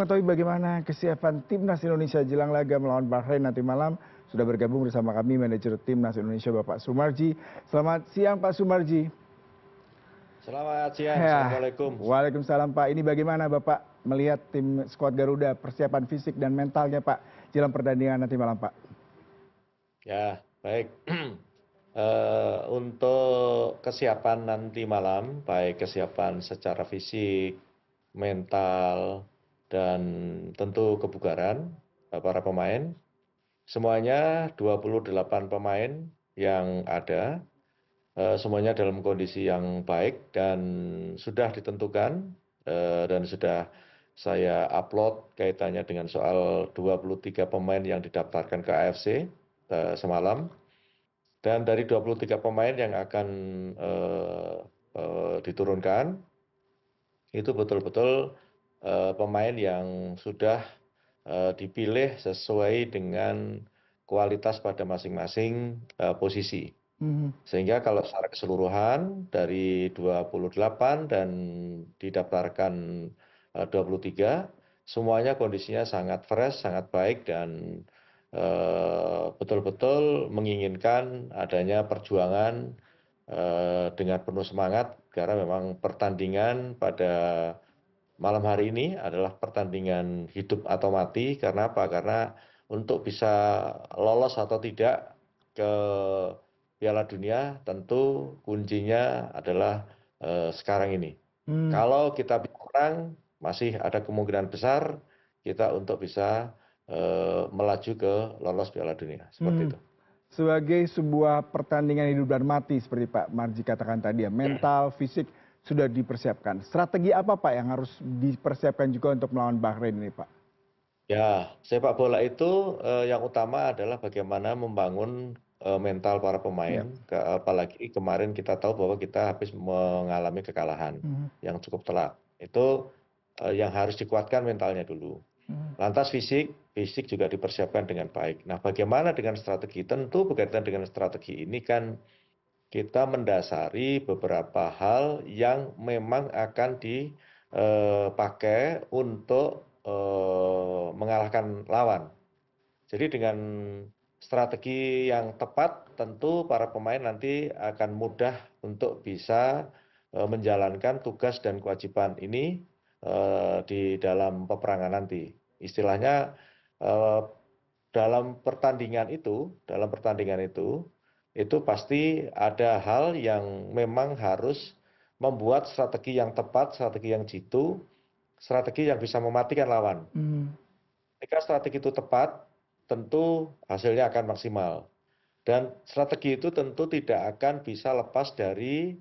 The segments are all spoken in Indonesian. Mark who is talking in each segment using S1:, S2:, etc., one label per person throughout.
S1: Mengetahui bagaimana kesiapan Timnas Indonesia jelang laga melawan Bahrain nanti malam, sudah bergabung bersama kami manajer Timnas Indonesia Bapak Sumarji. Selamat siang Pak Sumarji.
S2: Selamat siang,
S1: Ya,
S2: Assalamualaikum.
S1: Waalaikumsalam Pak. Ini bagaimana Bapak melihat tim skuad Garuda persiapan fisik dan mentalnya Pak jelang pertandingan nanti malam Pak?
S2: Ya, baik. Untuk kesiapan nanti malam, baik kesiapan secara fisik, mental, dan tentu kebugaran para pemain, semuanya 28 pemain yang ada, semuanya dalam kondisi yang baik dan sudah ditentukan dan sudah saya upload kaitannya dengan soal 23 pemain yang didaftarkan ke AFC semalam. Dan dari 23 pemain yang akan diturunkan, itu betul-betul pemain yang sudah dipilih sesuai dengan kualitas pada masing-masing posisi. Sehingga kalau secara keseluruhan dari 28 dan didaftarkan 23, semuanya kondisinya sangat fresh, sangat baik dan betul-betul menginginkan adanya perjuangan dengan penuh semangat karena memang pertandingan pada malam hari ini adalah pertandingan hidup atau mati. Karena apa? Karena untuk bisa lolos atau tidak ke Piala Dunia tentu kuncinya adalah sekarang ini. Kalau kita bisa menang, masih ada kemungkinan besar kita untuk bisa melaju ke lolos Piala Dunia, seperti itu.
S1: Sebagai sebuah pertandingan hidup dan mati seperti Pak Marji katakan tadi ya, mental, fisik sudah dipersiapkan. Strategi apa Pak yang harus dipersiapkan juga untuk melawan Bahrain ini Pak?
S2: Ya, sepak bola itu yang utama adalah bagaimana membangun mental para
S1: Ya.
S2: pemain. Apalagi kemarin kita tahu bahwa kita habis mengalami kekalahan yang cukup telak. Itu yang harus dikuatkan mentalnya dulu. Lantas fisik juga dipersiapkan dengan baik. Nah, bagaimana dengan strategi? Tentu berkaitan dengan strategi ini kan kita mendasari beberapa hal yang memang akan dipakai untuk mengalahkan lawan. Jadi dengan strategi yang tepat tentu para pemain nanti akan mudah untuk bisa menjalankan tugas dan kewajiban ini di dalam peperangan nanti. Istilahnya dalam pertandingan itu pasti ada hal yang memang harus membuat strategi yang tepat, strategi yang jitu, strategi yang bisa mematikan lawan. Jika strategi itu tepat, tentu hasilnya akan maksimal. Dan strategi itu tentu tidak akan bisa lepas dari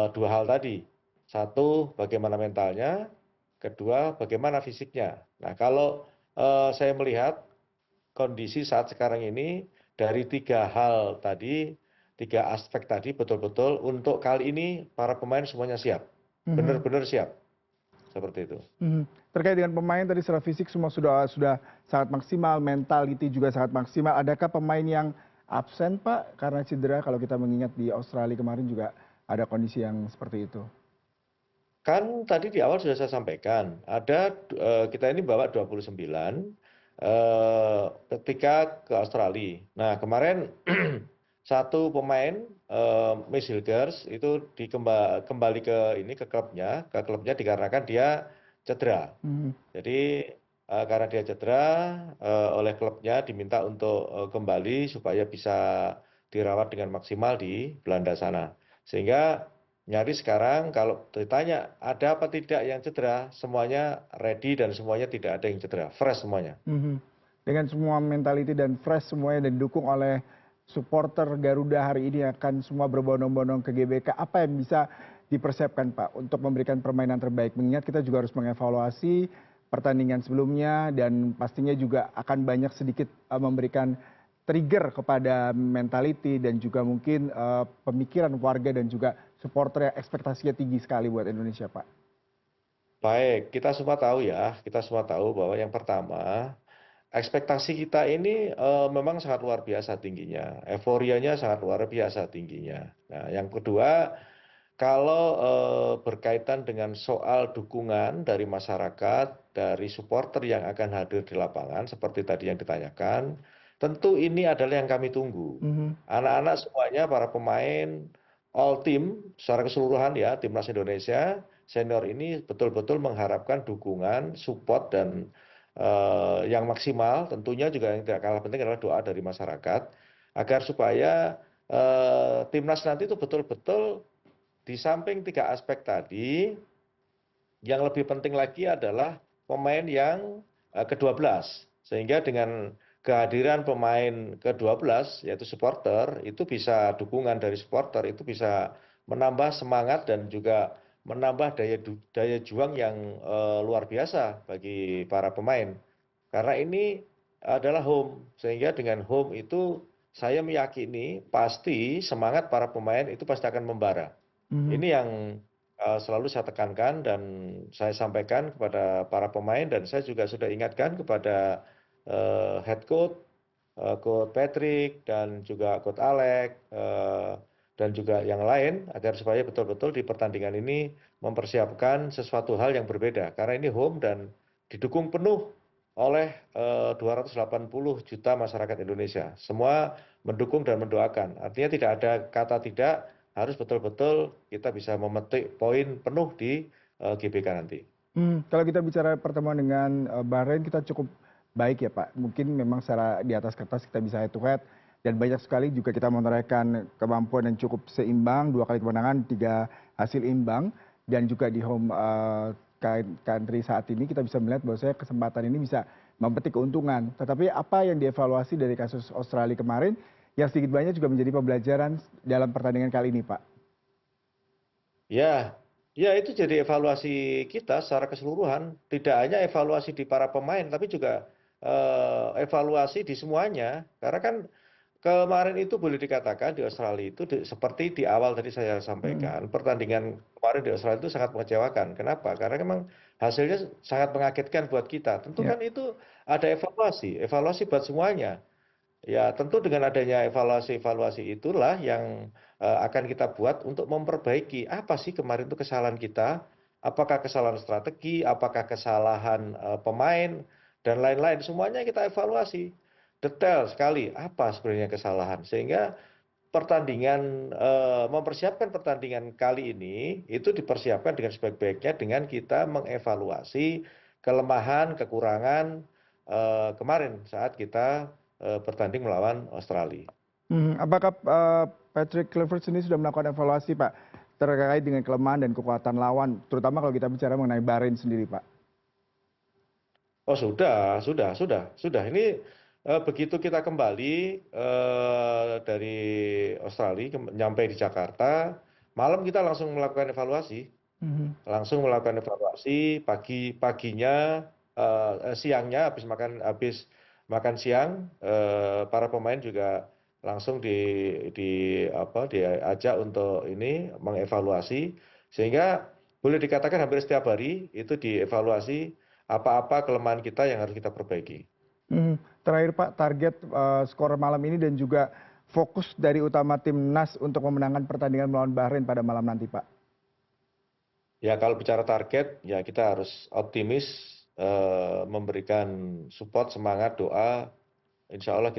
S2: dua hal tadi. Satu, bagaimana mentalnya. Kedua, bagaimana fisiknya. Nah, kalau saya melihat kondisi saat sekarang ini dari tiga hal tadi, tiga aspek tadi betul-betul untuk kali ini para pemain semuanya siap. Benar-benar siap. Seperti itu.
S1: Terkait dengan pemain tadi secara fisik semua sudah sangat maksimal, mentality juga sangat maksimal. Adakah pemain yang absen Pak karena cedera? Kalau kita mengingat di Australia kemarin juga ada kondisi yang seperti itu.
S2: Kan tadi di awal sudah saya sampaikan, kita ini bawa 29 ketika ke Australia. Nah, kemarin satu pemain Miss Hilgers itu kembali ke klubnya dikarenakan dia cedera. Jadi karena dia cedera oleh klubnya diminta untuk kembali supaya bisa dirawat dengan maksimal di Belanda sana. Sehingga nyaris sekarang kalau ditanya ada apa tidak yang cedera, semuanya ready dan semuanya tidak ada yang cedera, fresh semuanya.
S1: Dengan semua mentality dan fresh semuanya dan didukung oleh supporter Garuda hari ini akan semua berbondong-bondong ke GBK. Apa yang bisa dipersiapkan Pak untuk memberikan permainan terbaik? Mengingat kita juga harus mengevaluasi pertandingan sebelumnya dan pastinya juga akan banyak sedikit memberikan trigger kepada mentality dan juga mungkin pemikiran warga dan juga supporter yang ekspektasinya tinggi sekali buat Indonesia Pak.
S2: Baik, kita semua tahu bahwa yang pertama, ekspektasi kita ini memang sangat luar biasa tingginya, euforianya sangat luar biasa tingginya. Nah, yang kedua, kalau berkaitan dengan soal dukungan dari masyarakat, dari supporter yang akan hadir di lapangan seperti tadi yang ditanyakan, tentu ini adalah yang kami tunggu. Anak-anak semuanya, para pemain, all team secara keseluruhan ya, timnas Indonesia senior ini betul-betul mengharapkan dukungan, support dan yang maksimal. Tentunya juga yang tidak kalah penting adalah doa dari masyarakat agar supaya timnas nanti itu betul-betul di samping 3 aspek tadi, yang lebih penting lagi adalah pemain yang ke-12. Sehingga dengan kehadiran pemain ke-12 yaitu supporter, itu bisa dukungan dari supporter, itu bisa menambah semangat dan juga menambah daya juang yang luar biasa bagi para pemain. Karena ini adalah home, sehingga dengan home itu saya meyakini pasti semangat para pemain itu pasti akan membara. Ini yang selalu saya tekankan dan saya sampaikan kepada para pemain, dan saya juga sudah ingatkan kepada head coach, coach Patrick dan juga coach Alex dan juga yang lain agar supaya betul-betul di pertandingan ini mempersiapkan sesuatu hal yang berbeda karena ini home dan didukung penuh oleh 280 juta masyarakat Indonesia. Semua mendukung dan mendoakan. Artinya tidak ada kata tidak, harus betul-betul kita bisa memetik poin penuh di GBK nanti.
S1: Kalau kita bicara pertemuan dengan Bahrain, kita cukup baik ya Pak. Mungkin memang secara di atas kertas kita bisa head to head dan banyak sekali juga kita menorehkan kemampuan yang cukup seimbang, 2 kali kemenangan, 3 hasil imbang, dan juga di home country saat ini kita bisa melihat bahwa kesempatan ini bisa memetik keuntungan. Tetapi apa yang dievaluasi dari kasus Australia kemarin yang sedikit banyak juga menjadi pembelajaran dalam pertandingan kali ini, Pak?
S2: Ya, ya itu jadi evaluasi kita secara keseluruhan. Tidak hanya evaluasi di para pemain, tapi juga evaluasi di semuanya. Karena kan kemarin itu boleh dikatakan di Australia itu seperti di awal tadi saya sampaikan, pertandingan kemarin di Australia itu sangat mengecewakan. Kenapa? Karena memang hasilnya sangat mengagetkan buat kita. Tentu kan itu ada evaluasi, evaluasi buat semuanya. Ya, tentu dengan adanya evaluasi-evaluasi itulah yang akan kita buat untuk memperbaiki apa sih kemarin itu kesalahan kita, apakah kesalahan strategi, apakah kesalahan pemain, dan lain-lain. Semuanya kita evaluasi detail sekali apa sebenarnya kesalahan. Sehingga pertandingan, mempersiapkan pertandingan kali ini itu dipersiapkan dengan sebaik-baiknya dengan kita mengevaluasi kelemahan, kekurangan kemarin saat kita bertanding melawan Australia.
S1: Apakah Patrick Kluivert ini sudah melakukan evaluasi, Pak, terkait dengan kelemahan dan kekuatan lawan, terutama kalau kita bicara mengenai Bahrain sendiri, Pak?
S2: Oh sudah. Ini begitu kita kembali dari Australia, nyampe di Jakarta, malam kita langsung melakukan evaluasi. Paginya, siangnya habis makan siang, para pemain juga langsung diajak untuk ini mengevaluasi, sehingga boleh dikatakan hampir setiap hari itu dievaluasi apa-apa kelemahan kita yang harus kita perbaiki.
S1: Terakhir Pak, target skor malam ini dan juga fokus dari utama timnas untuk memenangkan pertandingan melawan Bahrain pada malam nanti, Pak.
S2: Ya kalau bicara target, ya kita harus optimis, memberikan support, semangat, doa. Insya Allah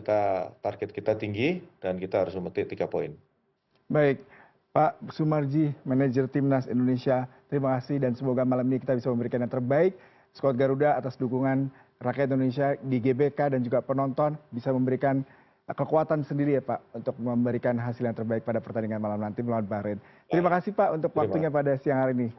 S2: target kita tinggi dan kita harus memetik 3 poin.
S1: Baik, Pak Sumarji, manajer timnas Indonesia, terima kasih dan semoga malam ini kita bisa memberikan yang terbaik. Skuad Garuda atas dukungan rakyat Indonesia di GBK dan juga penonton bisa memberikan kekuatan sendiri ya Pak untuk memberikan hasil yang terbaik pada pertandingan malam nanti melawan Bahrain. Terima kasih Pak untuk waktunya pada siang hari ini.